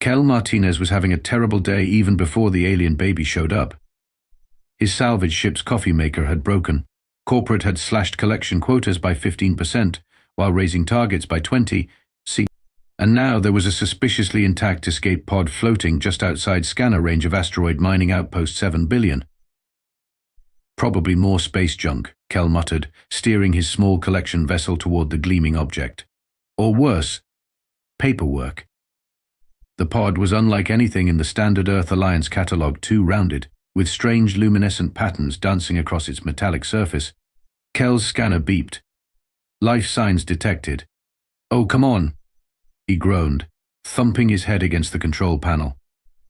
Kel Martinez was having a terrible day even before the alien baby showed up. His salvage ship's coffee maker had broken. Corporate had slashed collection quotas by 15%, while raising targets by 20%. And now there was a suspiciously intact escape pod floating just outside scanner range of asteroid mining outpost 7 billion. Probably more space junk, Kel muttered, steering his small collection vessel toward the gleaming object. Or worse, paperwork. The pod was unlike anything in the standard Earth Alliance catalog, too rounded, with strange luminescent patterns dancing across its metallic surface. Kel's scanner beeped. Life signs detected. "Oh, come on," he groaned, thumping his head against the control panel.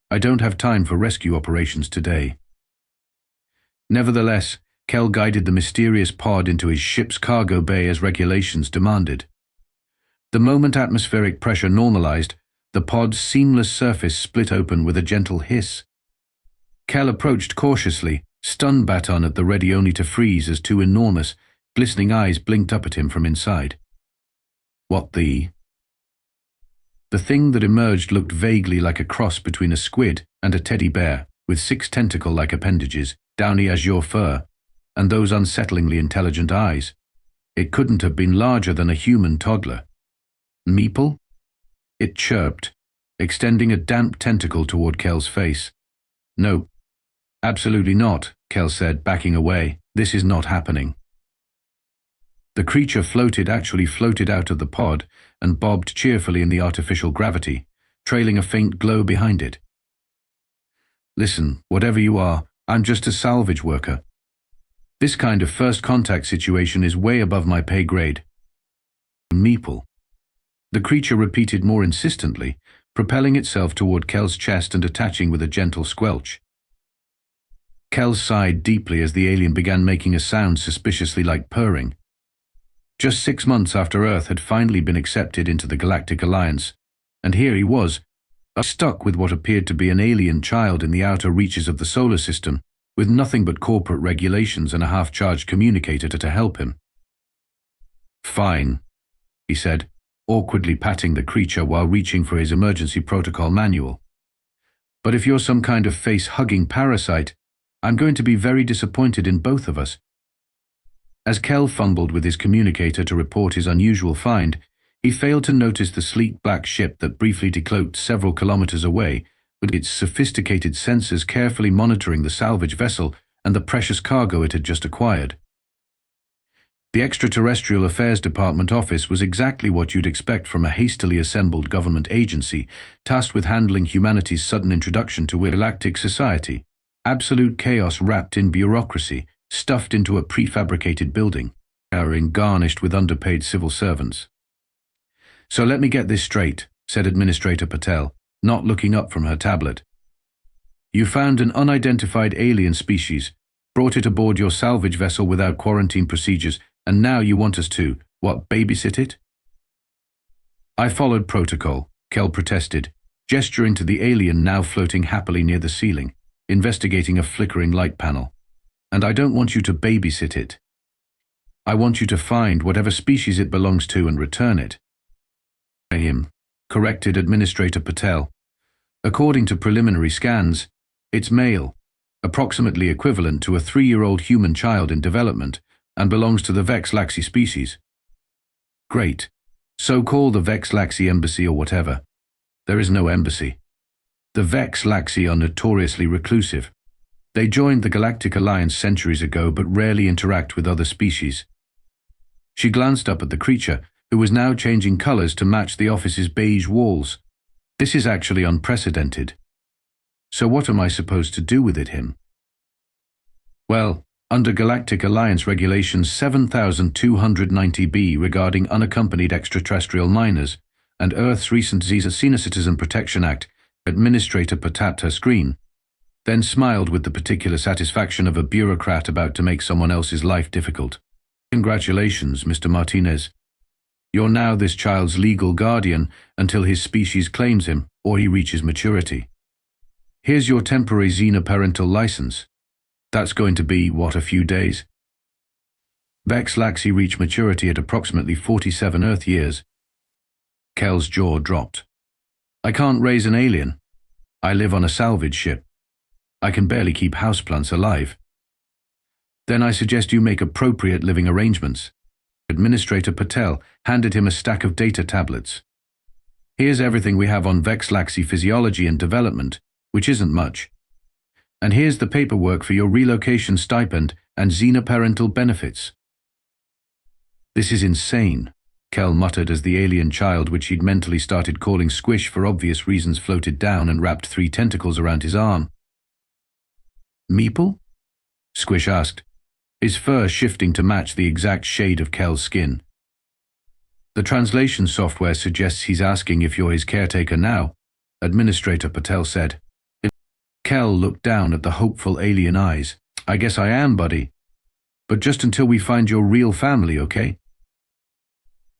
"I don't have time for rescue operations today." Nevertheless, Kel guided the mysterious pod into his ship's cargo bay as regulations demanded. The moment atmospheric pressure normalized, the pod's seamless surface split open with a gentle hiss. Kel approached cautiously, stun baton at the ready only to freeze as two enormous, glistening eyes blinked up at him from inside. What the... The thing that emerged looked vaguely like a cross between a squid and a teddy bear, with 6 tentacle-like appendages, downy azure fur, and those unsettlingly intelligent eyes. It couldn't have been larger than a human toddler. Meeple? It chirped, extending a damp tentacle toward Kel's face. "No, absolutely not," Kel said, backing away. "This is not happening." The creature actually floated out of the pod and bobbed cheerfully in the artificial gravity, trailing a faint glow behind it. "Listen, whatever you are, I'm just a salvage worker. This kind of first contact situation is way above my pay grade." "Meeple." The creature repeated more insistently, propelling itself toward Kel's chest and attaching with a gentle squelch. Kel sighed deeply as the alien began making a sound suspiciously like purring. Just 6 months after Earth had finally been accepted into the Galactic Alliance, and here he was, stuck with what appeared to be an alien child in the outer reaches of the solar system, with nothing but corporate regulations and a half-charged communicator to help him. "Fine," he said, awkwardly patting the creature while reaching for his emergency protocol manual. "But if you're some kind of face-hugging parasite, I'm going to be very disappointed in both of us." As Kel fumbled with his communicator to report his unusual find, he failed to notice the sleek black ship that briefly decloaked several kilometers away, with its sophisticated sensors carefully monitoring the salvage vessel and the precious cargo it had just acquired. The Extraterrestrial Affairs Department office was exactly what you'd expect from a hastily assembled government agency tasked with handling humanity's sudden introduction to galactic society. Absolute chaos wrapped in bureaucracy, stuffed into a prefabricated building, garnished with underpaid civil servants. "So let me get this straight," said Administrator Patel, not looking up from her tablet. "You found an unidentified alien species, brought it aboard your salvage vessel without quarantine procedures, and now you want us to, babysit it?" "I followed protocol," Kel protested, gesturing to the alien now floating happily near the ceiling, investigating a flickering light panel. "And I don't want you to babysit it. I want you to find whatever species it belongs to and return it." "Him," corrected Administrator Patel. "According to preliminary scans, it's male, approximately equivalent to a 3-year-old human child in development, and belongs to the Vex-Laxi species." "Great. So call the Vex-Laxi embassy or whatever." "There is no embassy. The Vex-Laxi are notoriously reclusive. They joined the Galactic Alliance centuries ago but rarely interact with other species." She glanced up at the creature, who was now changing colors to match the office's beige walls. "This is actually unprecedented. So what am I supposed to do with it, him?" "Well, under Galactic Alliance Regulations 7290B regarding unaccompanied extraterrestrial minors, and Earth's recent Senior Citizen Protection Act," Administrator tapped her screen, then smiled with the particular satisfaction of a bureaucrat about to make someone else's life difficult. "Congratulations, Mr. Martinez. You're now this child's legal guardian until his species claims him or he reaches maturity. Here's your temporary xenoparental license. That's going to be, a few days?" Vex-Laxi reach maturity at approximately 47 Earth years. Kel's jaw dropped. I can't raise an alien. I live on a salvage ship. I can barely keep houseplants alive. Then I suggest you make appropriate living arrangements. Administrator Patel handed him a stack of data tablets. Here's everything we have on Vexlaxi physiology and development, which isn't much. And here's the paperwork for your relocation stipend and xenoparental benefits. This is insane, Kel muttered as the alien child, which he'd mentally started calling Squish for obvious reasons, floated down and wrapped 3 tentacles around his arm. Meeple? Squish asked, his fur shifting to match the exact shade of Kel's skin. The translation software suggests he's asking if you're his caretaker now, Administrator Patel said. Kel looked down at the hopeful alien eyes. I guess I am, buddy. But just until we find your real family, okay?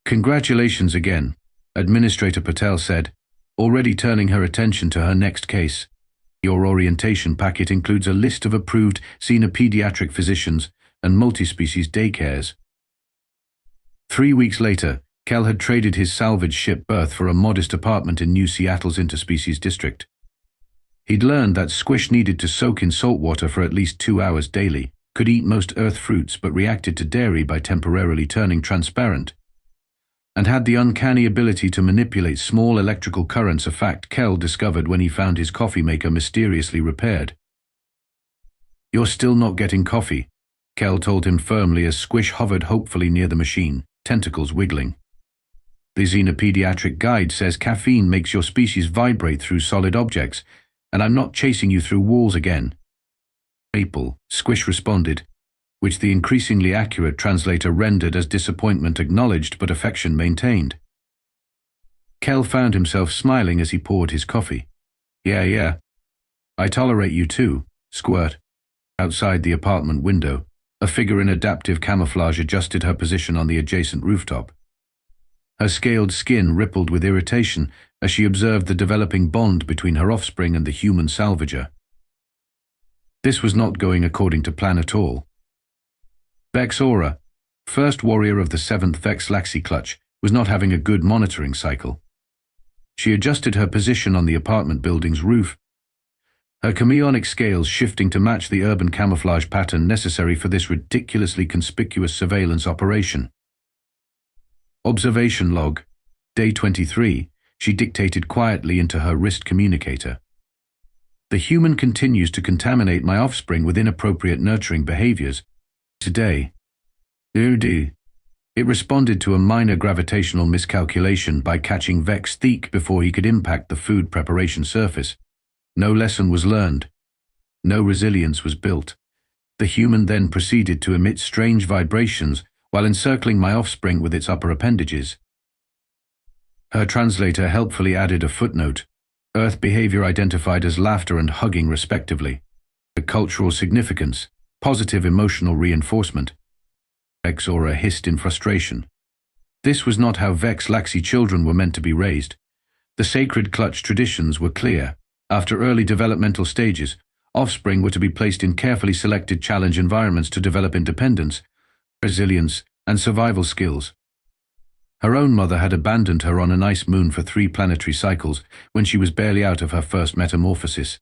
Congratulations again, Administrator Patel said, already turning her attention to her next case. Your orientation packet includes a list of approved xenopediatric physicians and multi-species daycares. 3 weeks later, Kel had traded his salvage ship berth for a modest apartment in New Seattle's interspecies district. He'd learned that Squish needed to soak in salt water for at least 2 hours daily, could eat most earth fruits but reacted to dairy by temporarily turning transparent, and had the uncanny ability to manipulate small electrical currents, a fact Kel discovered when he found his coffee maker mysteriously repaired. You're still not getting coffee, Kel told him firmly as Squish hovered hopefully near the machine, tentacles wiggling. The Xenopediatric Guide says caffeine makes your species vibrate through solid objects, and I'm not chasing you through walls again. Maple, Squish responded, which the increasingly accurate translator rendered as disappointment acknowledged but affection maintained. Kel found himself smiling as he poured his coffee. Yeah. I tolerate you too, Squirt. Outside the apartment window, a figure in adaptive camouflage adjusted her position on the adjacent rooftop. Her scaled skin rippled with irritation as she observed the developing bond between her offspring and the human salvager. This was not going according to plan at all. Vexora, first warrior of the 7th Vexlaxi clutch, was not having a good monitoring cycle. She adjusted her position on the apartment building's roof, her chamaeonic scales shifting to match the urban camouflage pattern necessary for this ridiculously conspicuous surveillance operation. Observation log, day 23, she dictated quietly into her wrist communicator. The human continues to contaminate my offspring with inappropriate nurturing behaviors. Today, it responded to a minor gravitational miscalculation by catching Vex Theek before he could impact the food preparation surface. No lesson was learned. No resilience was built. The human then proceeded to emit strange vibrations while encircling my offspring with its upper appendages. Her translator helpfully added a footnote, Earth behavior identified as laughter and hugging respectively. The cultural significance, positive emotional reinforcement. Vexora hissed in frustration. This was not how Vexlaxi children were meant to be raised. The sacred clutch traditions were clear. After early developmental stages, offspring were to be placed in carefully selected challenge environments to develop independence, resilience, and survival skills. Her own mother had abandoned her on a nice moon for 3 planetary cycles when she was barely out of her first metamorphosis.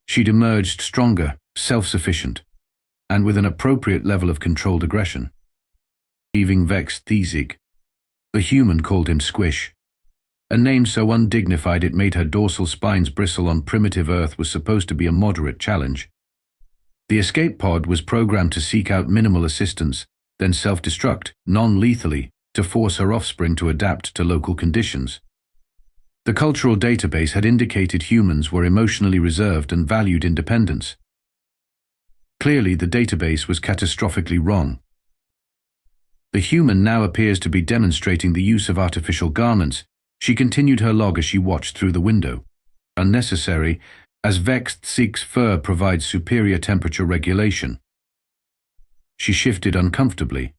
She'd emerged stronger, self-sufficient, and with an appropriate level of controlled aggression. Leaving Vex Theek, the human called him Squish. A name so undignified it made her dorsal spines bristle on primitive Earth was supposed to be a moderate challenge. The escape pod was programmed to seek out minimal assistance, then self-destruct, non-lethally, to force her offspring to adapt to local conditions. The cultural database had indicated humans were emotionally reserved and valued independence. Clearly, the database was catastrophically wrong. The human now appears to be demonstrating the use of artificial garments. She continued her log as she watched through the window. Unnecessary, as Vex Theek's fur provides superior temperature regulation. She shifted uncomfortably,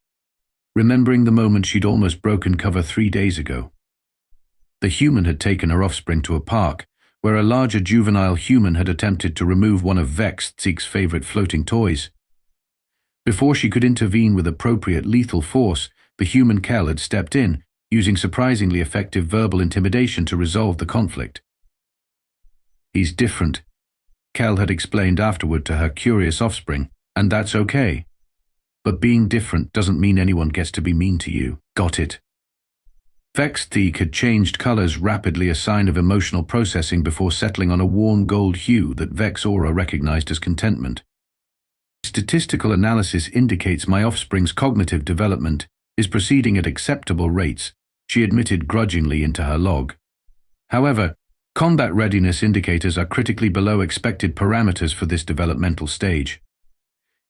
remembering the moment she'd almost broken cover 3 days ago. The human had taken her offspring to a park, where a larger juvenile human had attempted to remove one of Vex Theek's favorite floating toys. Before she could intervene with appropriate lethal force, the human Kel had stepped in, using surprisingly effective verbal intimidation to resolve the conflict. "He's different," Kel had explained afterward to her curious offspring, "and that's okay. But being different doesn't mean anyone gets to be mean to you. Got it?" Vex's cheek had changed colors rapidly, a sign of emotional processing, before settling on a warm gold hue that Vex's aura recognized as contentment. "Statistical analysis indicates my offspring's cognitive development is proceeding at acceptable rates," she admitted grudgingly into her log. "However, combat readiness indicators are critically below expected parameters for this developmental stage.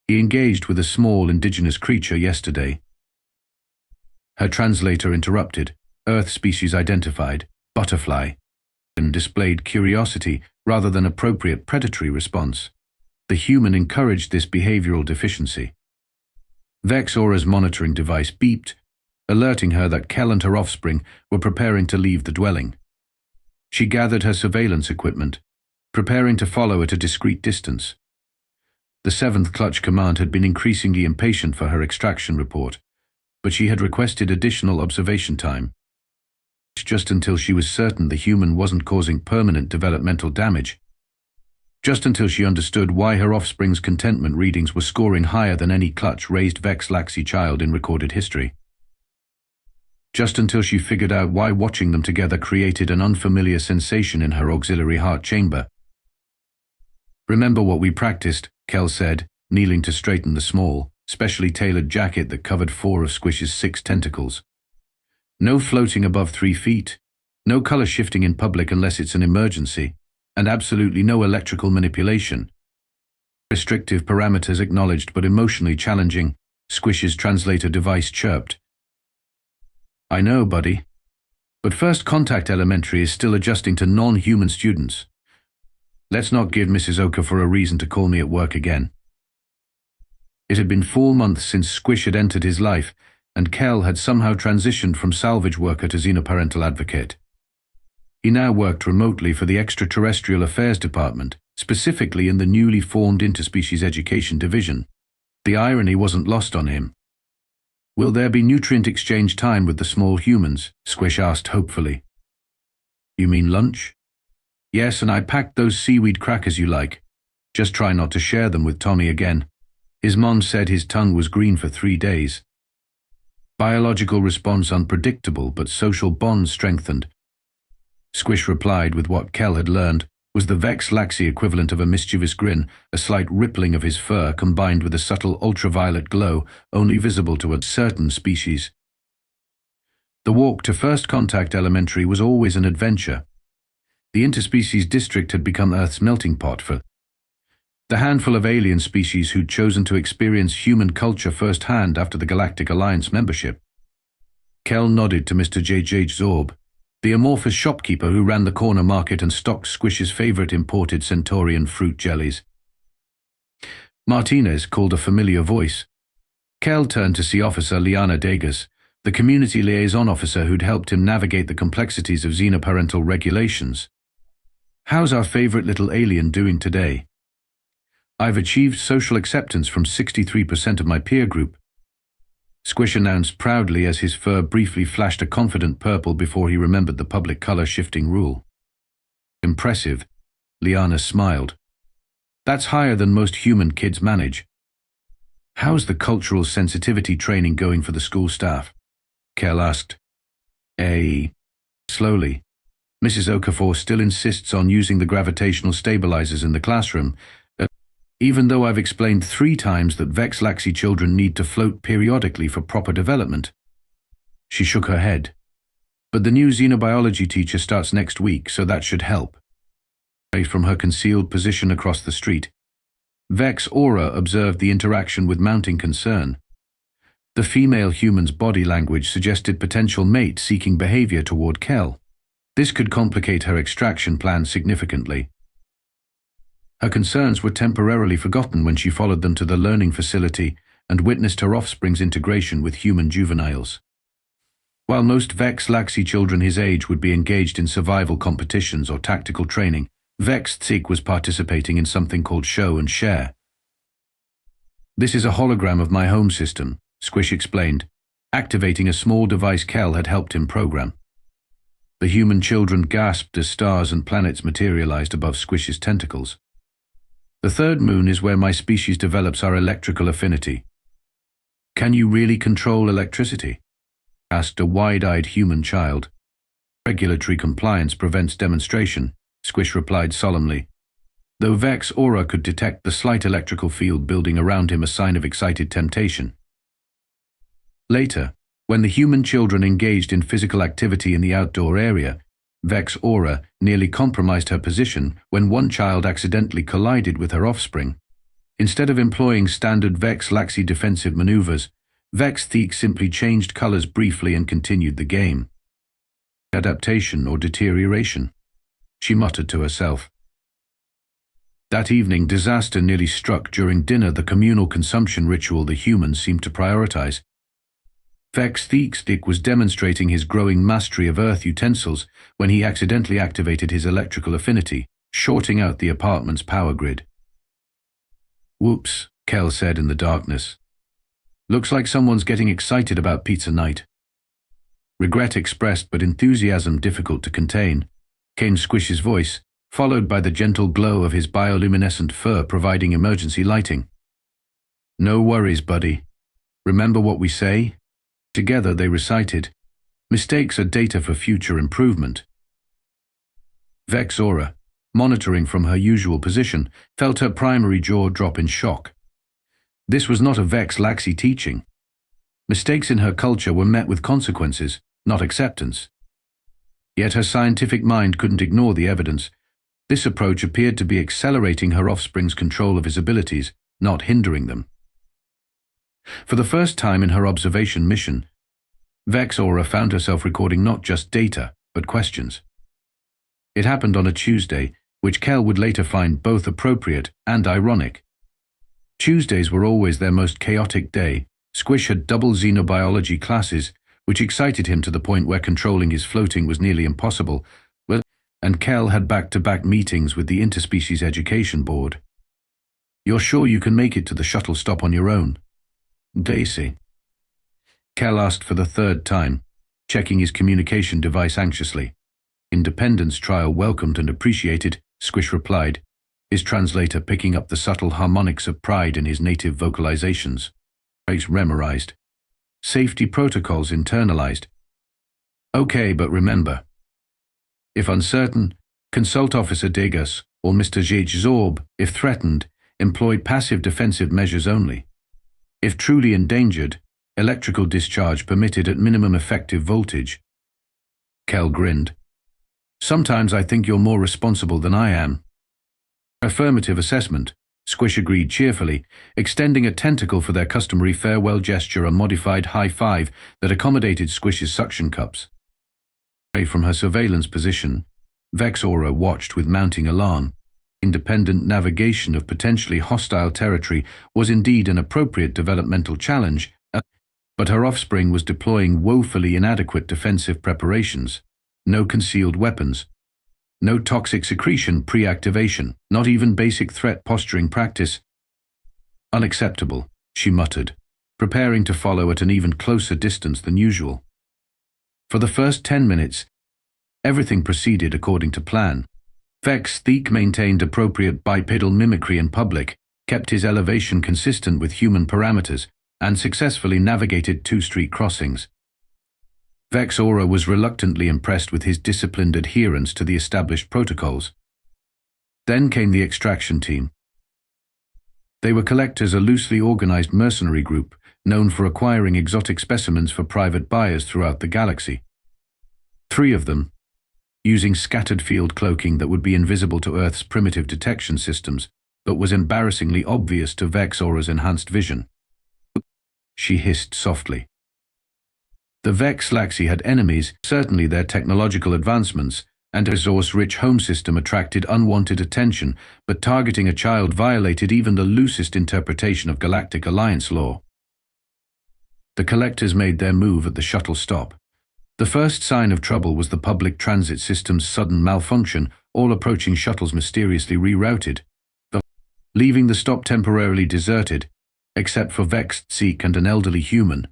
He engaged with a small indigenous creature yesterday." Her translator interrupted. "Earth species identified, butterfly," and displayed curiosity rather than appropriate predatory response. The human encouraged this behavioral deficiency. Vex's aura's monitoring device beeped, alerting her that Kel and her offspring were preparing to leave the dwelling. She gathered her surveillance equipment, preparing to follow at a discreet distance. The 7th Clutch Command had been increasingly impatient for her extraction report, but she had requested additional observation time, just until she was certain the human wasn't causing permanent developmental damage. Just until she understood why her offspring's contentment readings were scoring higher than any clutch-raised Vex-Laxi child in recorded history. Just until she figured out why watching them together created an unfamiliar sensation in her auxiliary heart chamber. "Remember what we practiced," Kel said, kneeling to straighten the small, specially tailored jacket that covered 4 of Squish's 6 tentacles. "No floating above 3 feet, no color shifting in public unless it's an emergency, and absolutely no electrical manipulation." "Restrictive parameters acknowledged, but emotionally challenging," Squish's translator device chirped. "I know, buddy. But First Contact Elementary is still adjusting to non-human students. Let's not give Mrs. Oka for a reason to call me at work again." It had been 4 months since Squish had entered his life, and Kel had somehow transitioned from salvage worker to xenoparental advocate. He now worked remotely for the Extraterrestrial Affairs Department, specifically in the newly formed Interspecies Education Division. The irony wasn't lost on him. "Will there be nutrient exchange time with the small humans?" Squish asked hopefully. "You mean lunch?" "Yes, and I packed those seaweed crackers you like. Just try not to share them with Tommy again. His mom said his tongue was green for 3 days. Biological response unpredictable, but social bonds strengthened. Squish replied with what Kel had learned was the Vex-Laxi equivalent of a mischievous grin, a slight rippling of his fur combined with a subtle ultraviolet glow only visible to a certain species. The walk to First Contact Elementary was always an adventure. The interspecies district had become Earth's melting pot for the handful of alien species who'd chosen to experience human culture firsthand after the Galactic Alliance membership. Kel nodded to Mr. J.J. Zorb, the amorphous shopkeeper who ran the corner market and stocked Squish's favorite imported Centaurian fruit jellies. Martinez called a familiar voice. Kel turned to see Officer Liana Degas, the community liaison officer who'd helped him navigate the complexities of xenoparental regulations. "How's our favorite little alien doing today?" "I've achieved social acceptance from 63% of my peer group," Squish announced proudly as his fur briefly flashed a confident purple before he remembered the public color-shifting rule. "Impressive," Liana smiled. "That's higher than most human kids manage." "How's the cultural sensitivity training going for the school staff?" Kel asked. Slowly. Mrs. Okafor still insists on using the gravitational stabilizers in the classroom, even though I've explained 3 times that Vex-Laxi children need to float periodically for proper development. She shook her head. "But the new xenobiology teacher starts next week, so that should help." From her concealed position across the street, Vex Aura observed the interaction with mounting concern. The female human's body language suggested potential mate seeking behavior toward Kel. This could complicate her extraction plan significantly. Her concerns were temporarily forgotten when she followed them to the learning facility and witnessed her offspring's integration with human juveniles. While most Vex-Laxi children his age would be engaged in survival competitions or tactical training, Vex-Tzik was participating in something called Show and Share. "This is a hologram of my home system," Squish explained. activating a small device Kel had helped him program. The human children gasped as stars and planets materialized above Squish's tentacles. The third moon is where my species develops our electrical affinity. Can you really control electricity? Asked a wide-eyed human child. Regulatory compliance prevents demonstration, Squish replied solemnly, though Vex's aura could detect the slight electrical field building around him, a sign of excited temptation. Later, when the human children engaged in physical activity in the outdoor area, Vex's aura nearly compromised her position when one child accidentally collided with her offspring. Instead of employing standard Vex Laxi defensive maneuvers, Vex Theek simply changed colors briefly and continued the game. Adaptation or deterioration, she muttered to herself. That evening, disaster nearly struck during dinner, the communal consumption ritual the humans seemed to prioritize. Vex Theek was demonstrating his growing mastery of earth utensils when he accidentally activated his electrical affinity, shorting out the apartment's power grid. Whoops, Kel said in the darkness. Looks like someone's getting excited about pizza night. Regret expressed but enthusiasm difficult to contain, came Squish's voice, followed by the gentle glow of his bioluminescent fur providing emergency lighting. No worries, buddy. Remember what we say? Together they recited, mistakes are data for future improvement. Vex Aura, monitoring from her usual position, felt her primary jaw drop in shock. This was not a Vex Laxi teaching. Mistakes in her culture were met with consequences, not acceptance. Yet her scientific mind couldn't ignore the evidence. This approach appeared to be accelerating her offspring's control of his abilities, not hindering them. For the first time in her observation mission, Vex Aura found herself recording not just data, but questions. It happened on a Tuesday, which Kel would later find both appropriate and ironic. Tuesdays were always their most chaotic day. Squish had double xenobiology classes, which excited him to the point where controlling his floating was nearly impossible, and Kel had back-to-back meetings with the Interspecies Education Board. You're sure you can make it to the shuttle stop on your own? Daisy. Kel asked for the third time, checking his communication device anxiously. Independence trial welcomed and appreciated, Squish replied, his translator picking up the subtle harmonics of pride in his native vocalizations. Memorized. Safety protocols internalized. Okay, but remember. If uncertain, consult Officer Degas or Mr. Zorb. If threatened, employ passive defensive measures only. If truly endangered, electrical discharge permitted at minimum effective voltage. Kel grinned. Sometimes I think you're more responsible than I am. Affirmative assessment, Squish agreed cheerfully, extending a tentacle for their customary farewell gesture, a modified high five that accommodated Squish's suction cups. Away from her surveillance position, Vex Aura watched with mounting alarm. Independent navigation of potentially hostile territory was indeed an appropriate developmental challenge, but her offspring was deploying woefully inadequate defensive preparations. No concealed weapons. No toxic secretion pre-activation, not even basic threat posturing practice. Unacceptable, she muttered, preparing to follow at an even closer distance than usual. For the first 10 minutes, everything proceeded according to plan. Vex Theek maintained appropriate bipedal mimicry in public, kept his elevation consistent with human parameters, and successfully navigated 2 street crossings. Vex Aura was reluctantly impressed with his disciplined adherence to the established protocols. Then came the extraction team. They were collectors, a loosely organized mercenary group known for acquiring exotic specimens for private buyers throughout the galaxy. 3 of them, using scattered field cloaking that would be invisible to Earth's primitive detection systems, but was embarrassingly obvious to Vex Aura's enhanced vision. She hissed softly. The Vex Laxi had enemies, certainly their technological advancements, and a resource-rich home system attracted unwanted attention, but targeting a child violated even the loosest interpretation of Galactic Alliance law. The collectors made their move at the shuttle stop. The first sign of trouble was the public transit system's sudden malfunction, all approaching shuttles mysteriously rerouted, leaving the stop temporarily deserted, except for Vex Theek and an elderly human.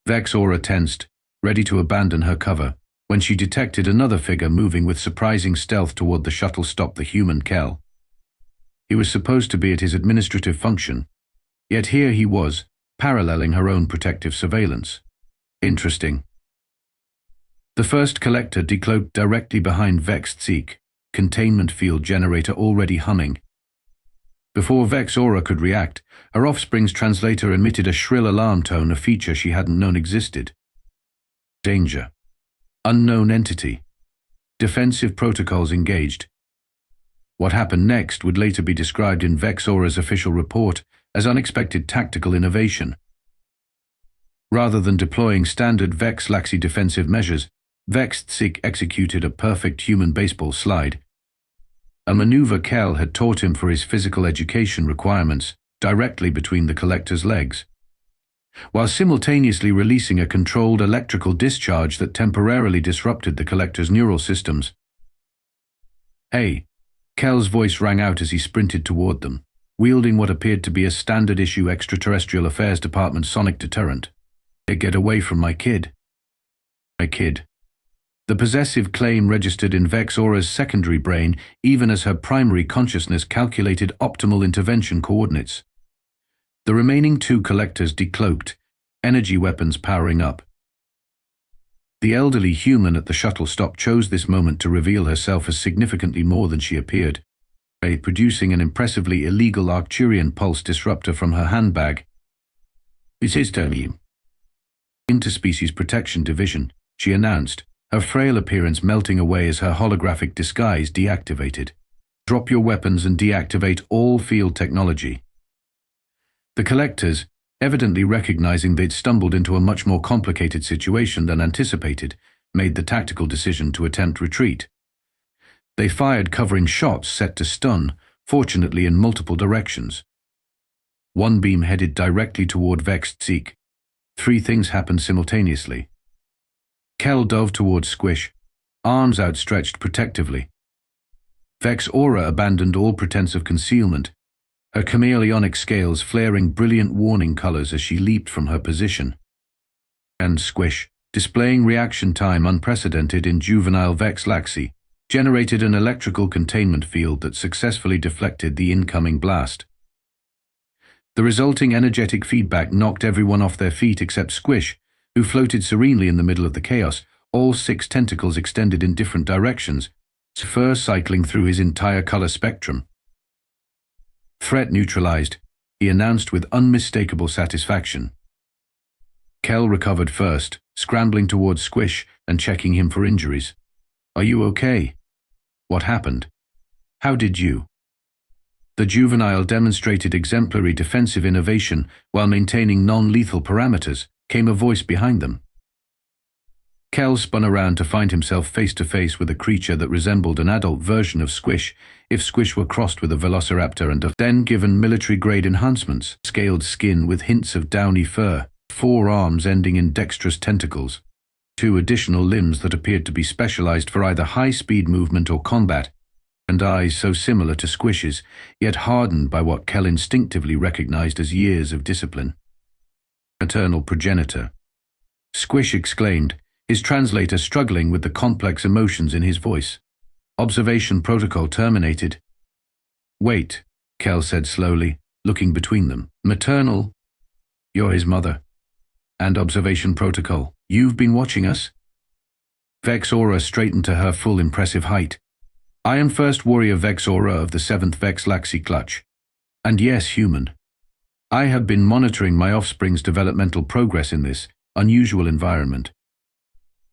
Vex's aura tensed, ready to abandon her cover, when she detected another figure moving with surprising stealth toward the shuttle stop, the human Kel. He was supposed to be at his administrative function, yet here he was, paralleling her own protective surveillance. Interesting. The first collector decloaked directly behind Vex's Seek, containment field generator already humming. Before Vex's aura could react, her offspring's translator emitted a shrill alarm tone, a feature she hadn't known existed. Danger. Unknown entity. Defensive protocols engaged. What happened next would later be described in Vex's aura's official report as unexpected tactical innovation. Rather than deploying standard Vex Laxi defensive measures, Vex's Seek executed a perfect human baseball slide, a maneuver Kel had taught him for his physical education requirements, directly between the collector's legs, while simultaneously releasing a controlled electrical discharge that temporarily disrupted the collector's neural systems. "Hey!" Kel's voice rang out as he sprinted toward them, wielding what appeared to be a standard-issue Extraterrestrial Affairs Department sonic deterrent. "Get away from my kid." My kid. The possessive claim registered in Vex's aura's secondary brain, even as her primary consciousness calculated optimal intervention coordinates. The remaining two collectors decloaked, energy weapons powering up. The elderly human at the shuttle stop chose this moment to reveal herself as significantly more than she appeared, producing an impressively illegal Arcturian pulse disruptor from her handbag. "This is Tony. Interspecies Protection Division," she announced, her frail appearance melting away as her holographic disguise deactivated. "Drop your weapons and deactivate all field technology." The collectors, evidently recognizing they'd stumbled into a much more complicated situation than anticipated, made the tactical decision to attempt retreat. They fired covering shots set to stun, fortunately in multiple directions. One beam headed directly toward Vex's Seek. Three things happened simultaneously. Kel dove toward Squish, arms outstretched protectively. Vex's aura abandoned all pretense of concealment, her chameleonic scales flaring brilliant warning colors as she leaped from her position. And Squish, displaying reaction time unprecedented in juvenile Vex Laxi, generated an electrical containment field that successfully deflected the incoming blast. The resulting energetic feedback knocked everyone off their feet except Squish, who floated serenely in the middle of the chaos, all 6 tentacles extended in different directions, fur cycling through his entire color spectrum. "Threat neutralized," he announced with unmistakable satisfaction. Kel recovered first, scrambling towards Squish and checking him for injuries. "Are you okay? What happened? How did you?" The juvenile demonstrated exemplary defensive innovation while maintaining non-lethal parameters, came a voice behind them. Kel spun around to find himself face-to-face with a creature that resembled an adult version of Squish, if Squish were crossed with a velociraptor and then given military-grade enhancements, scaled skin with hints of downy fur, 4 arms ending in dexterous tentacles, 2 additional limbs that appeared to be specialized for either high-speed movement or combat, and eyes so similar to Squish's, yet hardened by what Kel instinctively recognized as years of discipline. "Maternal progenitor," Squish exclaimed, his translator struggling with the complex emotions in his voice. "Observation protocol terminated." "Wait," Kel said slowly, looking between them. "Maternal? You're his mother. And observation protocol. You've been watching us?" Vex's aura straightened to her full impressive height. "I am First Warrior Vex's aura of the 7th Vex Laxi Clutch. And yes, human. I have been monitoring my offspring's developmental progress in this unusual environment."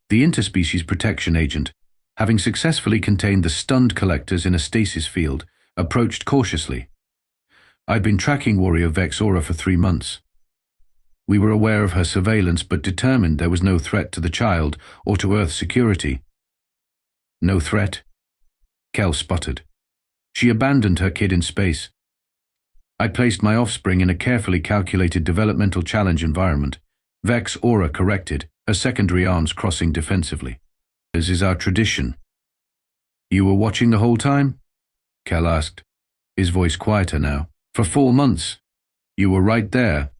The interspecies protection agent, having successfully contained the stunned collectors in a stasis field, approached cautiously. "I'd been tracking Warrior Vex's aura for 3 months. We were aware of her surveillance but determined there was no threat to the child or to Earth's security." "No threat?" Kel sputtered. "She abandoned her kid in space. I placed my offspring in a carefully calculated developmental challenge environment." Vex's aura corrected, her secondary arms crossing defensively. "As is our tradition." "You were watching the whole time?" Kel asked, his voice quieter now. "For 4 months. You were right there,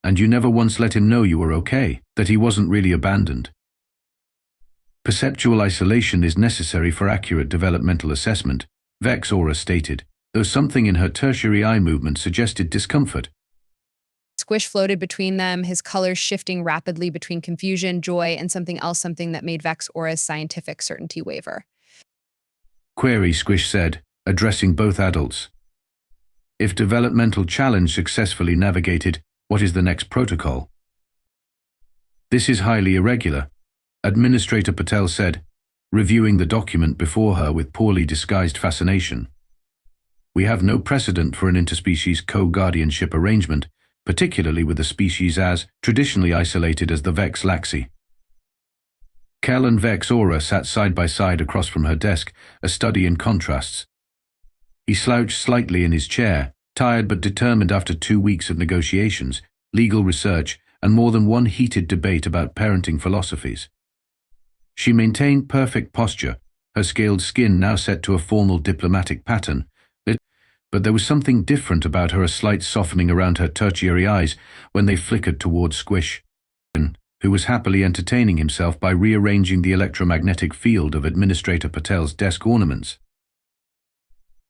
and you never once let him know you were okay." that he wasn't really abandoned. Perceptual isolation is necessary for accurate developmental assessment, Vex Aura stated, though something in her tertiary eye movement suggested discomfort. Squish floated between them, his colors shifting rapidly between confusion, joy, and something else, something that made Vex Aura's scientific certainty waver. Query, Squish said, addressing both adults. If developmental challenge successfully navigated, what is the next protocol? This is highly irregular, Administrator Patel said, reviewing the document before her with poorly disguised fascination. We have no precedent for an interspecies co-guardianship arrangement, particularly with a species as traditionally isolated as the Vex Laxi. Kel and Vex Aura sat side by side across from her desk, a study in contrasts. He slouched slightly in his chair, tired but determined after 2 weeks of negotiations, legal research, and more than one heated debate about parenting philosophies. She maintained perfect posture, her scaled skin now set to a formal diplomatic pattern, but there was something different about her, a slight softening around her tertiary eyes when they flickered towards Squish, who was happily entertaining himself by rearranging the electromagnetic field of Administrator Patel's desk ornaments.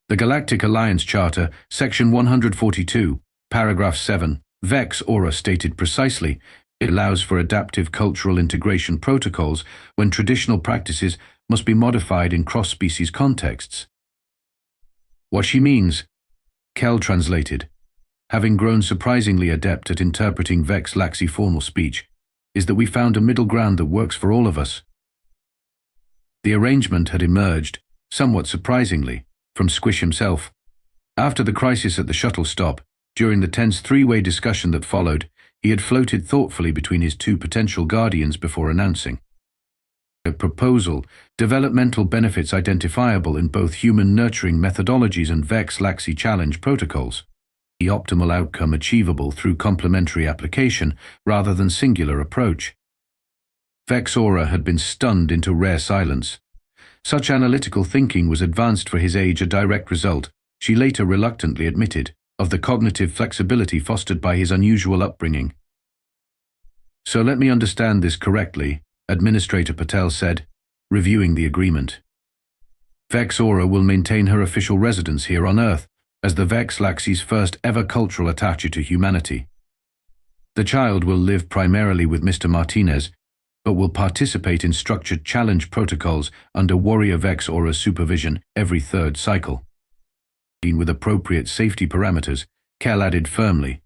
The Galactic Alliance Charter, Section 142, Paragraph 7, Vex Aura stated precisely, it allows for adaptive cultural integration protocols when traditional practices must be modified in cross-species contexts. What she means, Kel translated, having grown surprisingly adept at interpreting Vex Laxi formal speech, is that we found a middle ground that works for all of us. The arrangement had emerged, somewhat surprisingly, from Squish himself. After the crisis at the shuttle stop, during the tense three-way discussion that followed, he had floated thoughtfully between his two potential guardians before announcing a proposal, developmental benefits identifiable in both human nurturing methodologies and Vex Laxi challenge protocols. The optimal outcome achievable through complementary application rather than singular approach. Vex Aura had been stunned into rare silence. Such analytical thinking was advanced for his age, a direct result, she later reluctantly admitted, of the cognitive flexibility fostered by his unusual upbringing. So let me understand this correctly, Administrator Patel said, reviewing the agreement. Vex Aura will maintain her official residence here on Earth as the Vex Laxi's first ever cultural attaché to humanity. The child will live primarily with Mr. Martinez, but will participate in structured challenge protocols under Warrior Vex Aura's supervision every third cycle. With appropriate safety parameters, Kel added firmly.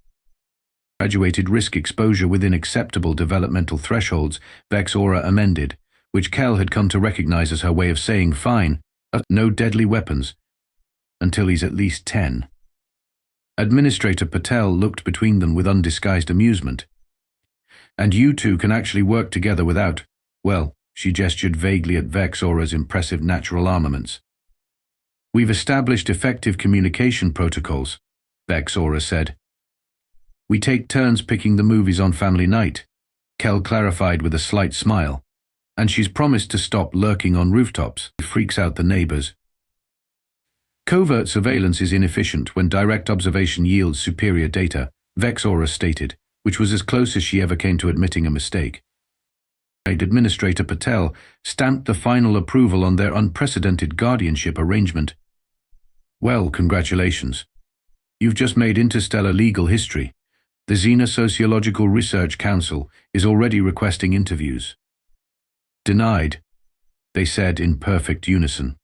Graduated risk exposure within acceptable developmental thresholds, Vex Aura amended, which Kel had come to recognize as her way of saying fine, no deadly weapons, until he's at least 10. Administrator Patel looked between them with undisguised amusement. And you two can actually work together without, well, she gestured vaguely at Vex Aura's impressive natural armaments. We've established effective communication protocols, Vex Aura said. We take turns picking the movies on family night, Kel clarified with a slight smile, and she's promised to stop lurking on rooftops. It freaks out the neighbors. Covert surveillance is inefficient when direct observation yields superior data, Vex Aura stated, which was as close as she ever came to admitting a mistake. Administrator Patel stamped the final approval on their unprecedented guardianship arrangement. Well, congratulations. You've just made interstellar legal history. The Xena Sociological Research Council is already requesting interviews. Denied, they said in perfect unison.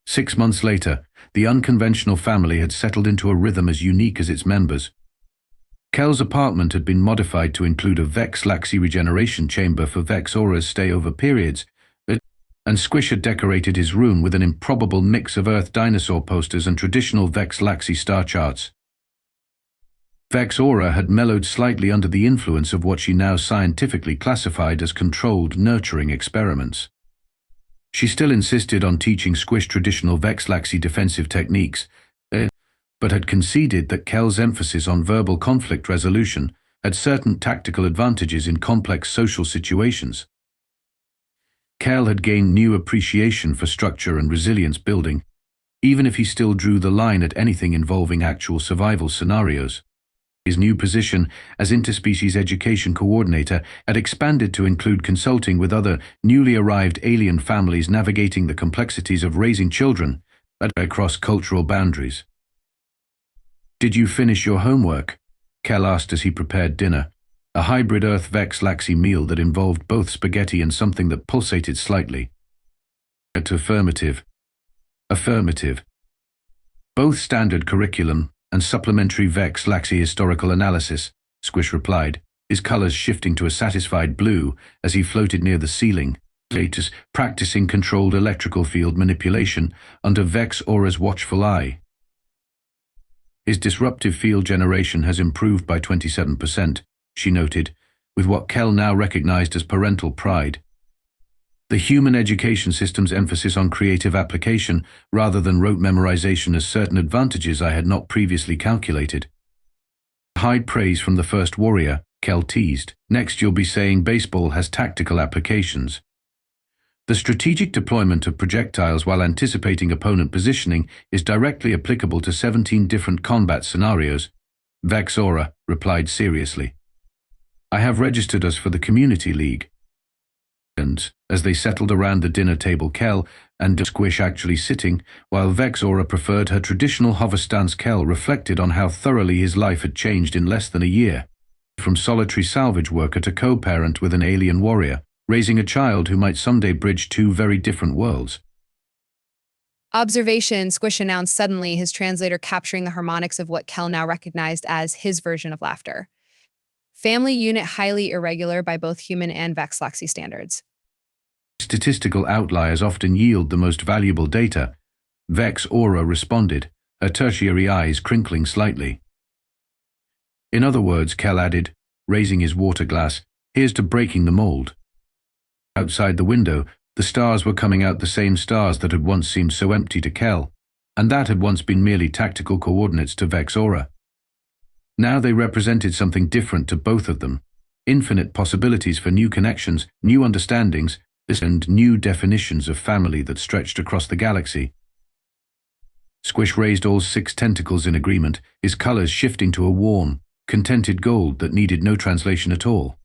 6 months later, the unconventional family had settled into a rhythm as unique as its members. Kel's apartment had been modified to include a Vex Laxi regeneration chamber for Vex Aura's stayover periods, and Squish had decorated his room with an improbable mix of Earth dinosaur posters and traditional Vex Laxi star charts. Vex Aura had mellowed slightly under the influence of what she now scientifically classified as controlled nurturing experiments. She still insisted on teaching Squish traditional Vex Laxi defensive techniques, but had conceded that Kel's emphasis on verbal conflict resolution had certain tactical advantages in complex social situations. Kel had gained new appreciation for structure and resilience building, even if he still drew the line at anything involving actual survival scenarios. His new position as interspecies education coordinator had expanded to include consulting with other newly arrived alien families navigating the complexities of raising children across cultural boundaries. "Did you finish your homework?" Kel asked as he prepared dinner, a hybrid Earth-Vex-Laxi meal that involved both spaghetti and something that pulsated slightly. Affirmative. Affirmative. "Both standard curriculum and supplementary Vex-Laxi historical analysis," Squish replied, his colors shifting to a satisfied blue as he floated near the ceiling, practicing controlled electrical field manipulation under Vex Aura's watchful eye. "His disruptive field generation has improved by 27%, she noted, with what Kel now recognized as parental pride. The human education system's emphasis on creative application rather than rote memorization has certain advantages I had not previously calculated." "Hide praise from the first warrior," Kel teased. "Next you'll be saying baseball has tactical applications." "The strategic deployment of projectiles while anticipating opponent positioning is directly applicable to 17 different combat scenarios," Vex Aura replied seriously. "I have registered us for the Community League." And as they settled around the dinner table, Kel and Squish actually sitting, while Vex Aura preferred her traditional hover stance, Kel reflected on how thoroughly his life had changed in less than a year. From solitary salvage worker to co-parent with an alien warrior, raising a child who might someday bridge two very different worlds. Observation, Squish announced suddenly, his translator capturing the harmonics of what Kel now recognized as his version of laughter. "Family unit highly irregular by both human and Vex-Laxi standards." "Statistical outliers often yield the most valuable data," Vex Aura responded, her tertiary eyes crinkling slightly. "In other words," Kel added, raising his water glass, "here's to breaking the mold." Outside the window, the stars were coming out, the same stars that had once seemed so empty to Kel, and that had once been merely tactical coordinates to Vex Aura. Now they represented something different to both of them, infinite possibilities for new connections, new understandings, and new definitions of family that stretched across the galaxy. Squish raised all 6 tentacles in agreement, his colors shifting to a warm, contented gold that needed no translation at all.